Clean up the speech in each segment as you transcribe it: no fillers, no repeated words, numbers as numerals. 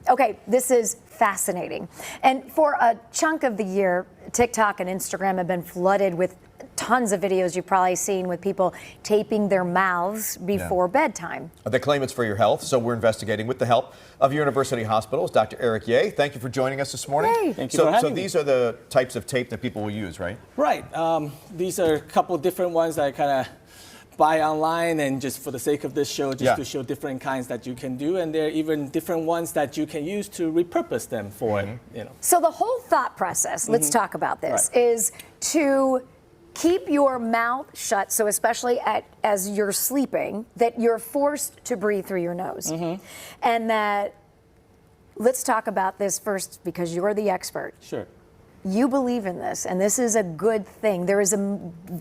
Okay, this is fascinating. And for a chunk of the year, TikTok and Instagram have been flooded with tons of videos you've probably seen with people taping their mouths before bedtime. They claim it's for your health, so we're investigating with the help of University Hospitals. Dr. Eric Ye, thank you for joining us this morning. Hey. Thank you for having me. So these are the types of tape that people will use, right? Right. These are a couple different ones that I kind of buy online, and just for the sake of this show, just to show different kinds that you can do, and there are even different ones that you can use to repurpose them for, So the whole thought process, let's talk about this, is to keep your mouth shut, so especially as you're sleeping, that you're forced to breathe through your nose. And that, let's talk about this first because you're the expert. Sure. You believe in this, and this is a good thing. There is a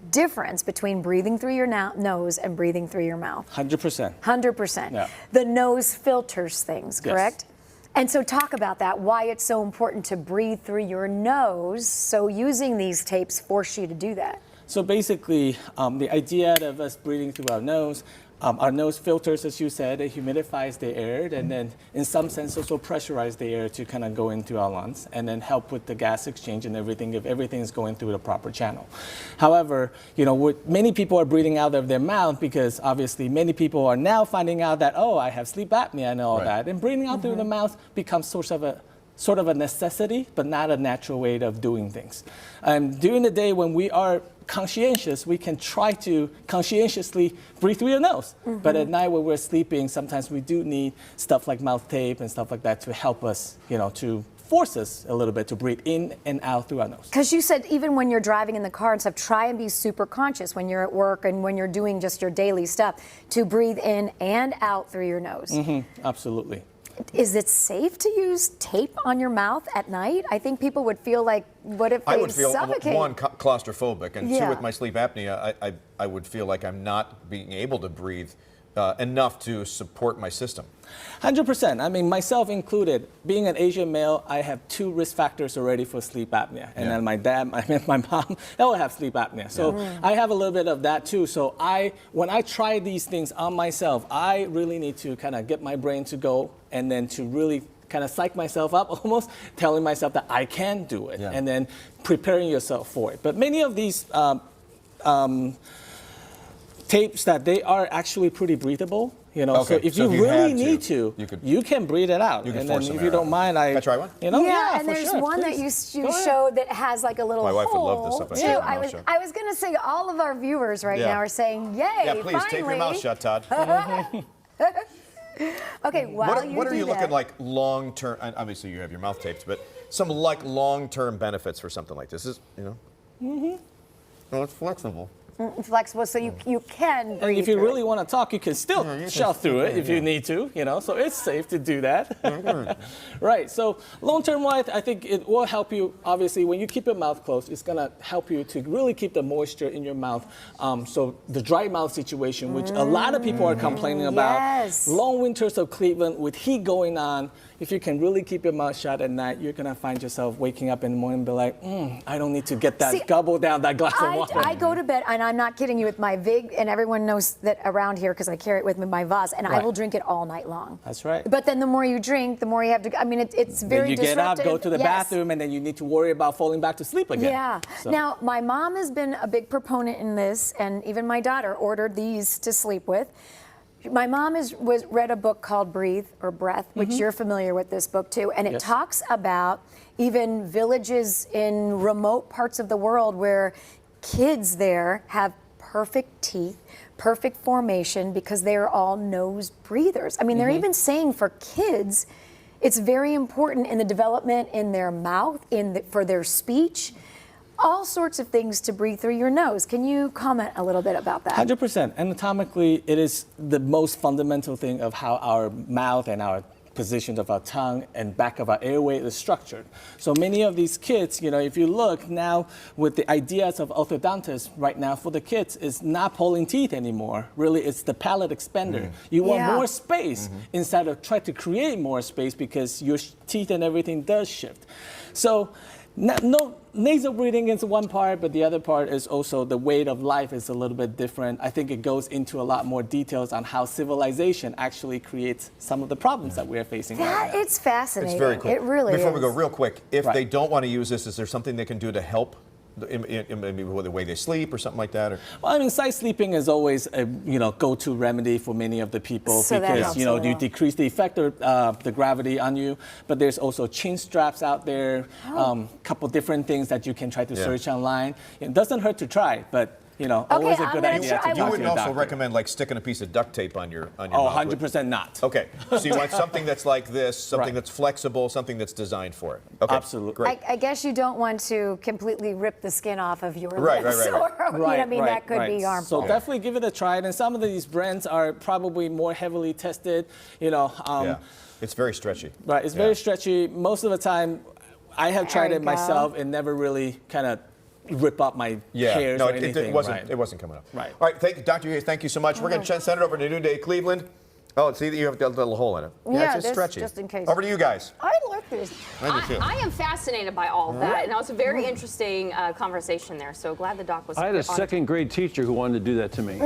difference between breathing through your nose and breathing through your mouth. 100%. 100%. Yeah. The nose filters things, Yes. correct? And so talk about that, why it's so important to breathe through your nose. So using these tapes force you to do that. So basically, the idea of us breathing through our nose filters, as you said, it humidifies the air, and then in some sense also pressurize the air to kind of go into our lungs and then help with the gas exchange and everything if everything is going through the proper channel. However, many people are breathing out of their mouth because obviously many people are now finding out that, oh, I have sleep apnea and all that, and breathing out through the mouth becomes sort of a necessity, but not a natural way of doing things. During the day when we are conscientious, we can try to conscientiously breathe through your nose. But at night when we're sleeping, sometimes we do need stuff like mouth tape and stuff like that to help us, to force us a little bit to breathe in and out through our nose. Because you said even when you're driving in the car and stuff, try and be super conscious when you're at work and when you're doing just your daily stuff to breathe in and out through your nose. Absolutely. Is it safe to use tape on your mouth at night? I think people would feel like, what if they I would feel, suffocate? one, claustrophobic, and two, Yeah. with my sleep apnea, I would feel like I'm not being able to breathe enough to support my system. 100%. I mean, myself included, being an Asian male, I have 2 risk factors already for sleep apnea. And then my dad, my mom, they all have sleep apnea. So I have a little bit of that too. So when I try these things on myself, I really need to kind of get my brain to go and then to really kind of psych myself up, almost telling myself that I can do it, and then preparing yourself for it. But many of these tapes that they are actually pretty breathable, so if you really need to, you can breathe it out. You can and force then some if you air don't out. mind, Can I try one? Yeah, and there's sure, one please. that you showed that has like a little My wife would hole. love this if I too. shut my mouth shut. I was going to say all of our viewers right now are saying, yay, Yeah, please, finally. tape your mouth shut, Todd. Okay, while What are you looking like long-term, and obviously you have your mouth taped, but some like long-term benefits for something like this is, Well, it's flexible. Flexible, so you can breathe And if you through really it. want to talk, you can still shout through it if you need to, so it's safe to do that. Right, so long-term wise, I think it will help you, obviously, when you keep your mouth closed, it's going to help you to really keep the moisture in your mouth. So the dry mouth situation, which a lot of people are complaining about, long winters of Cleveland with heat going on, if you can really keep your mouth shut at night, you're going to find yourself waking up in the morning and be like, I don't need to get that, gobble down that glass of water. I go to bed, and I'm not kidding you, with my Vig, and everyone knows that around here because I carry it with me, my vase, and I will drink it all night long. That's right. But then the more you drink, the more you have to, I mean, it's very disruptive. Then you get out, go to the bathroom, and then you need to worry about falling back to sleep again. Yeah. So. Now, my mom has been a big proponent in this, and even my daughter ordered these to sleep with. My mom read a book called Breathe or Breath, which you're familiar with this book too, and it talks about even villages in remote parts of the world where kids there have perfect teeth, perfect formation because they're all nose breathers. I mean, they're even saying for kids, it's very important in the development in their mouth, for their speech. All sorts of things to breathe through your nose. Can you comment a little bit about that? 100%. Anatomically, it is the most fundamental thing of how our mouth and our positions of our tongue and back of our airway is structured. So many of these kids, if you look now with the ideas of orthodontists right now for the kids is not pulling teeth anymore. Really, it's the palate expander. You want more space instead of try to create more space because your teeth and everything does shift. So No, nasal breathing is one part, but the other part is also the way of life is a little bit different. I think it goes into a lot more details on how civilization actually creates some of the problems that we're facing right now. It's fascinating. It's very cool. It really Before is. we go, real quick, if Right. they don't want to use this, is there something they can do to help? Maybe with the way they sleep or something like that? Or? Well, I mean, side sleeping is always a go-to remedy for many of the people So that because helps a you little. decrease the effect of the gravity on you. But there's also chin straps out there, couple different things that you can try to Yeah. search online. It doesn't hurt to try, but always a I'm good gonna idea try. to You talk You to wouldn't your also doctor. recommend like sticking a piece of duct tape on your Oh, mouth? 100% not. Okay, so you want something that's like this, something Right. that's flexible, something that's designed for it. Okay, Absolutely. great. I guess you don't want to completely rip the skin off of your Right, lips. right, right, right. Or, I mean, that could be So harmful. definitely give it a try. And some of these brands are probably more heavily tested. Yeah, it's very stretchy. Right, it's Yeah. very stretchy. Most of the time, I have tried There it you go. myself and never really kind of rip up my Yeah, hairs no, or anything. it wasn't. right. It wasn't coming up. Right. All right, Dr. Hayes, thank you so much. We're going to send it over to New Day Cleveland. Oh, see, you have a little hole in it. Yeah, it's this- stretchy. just in case. Over to you guys. I like this. I do too. I am fascinated by all of that, and that was a very interesting conversation there. So glad the doc was I had a on second grade teacher who wanted to do that to me.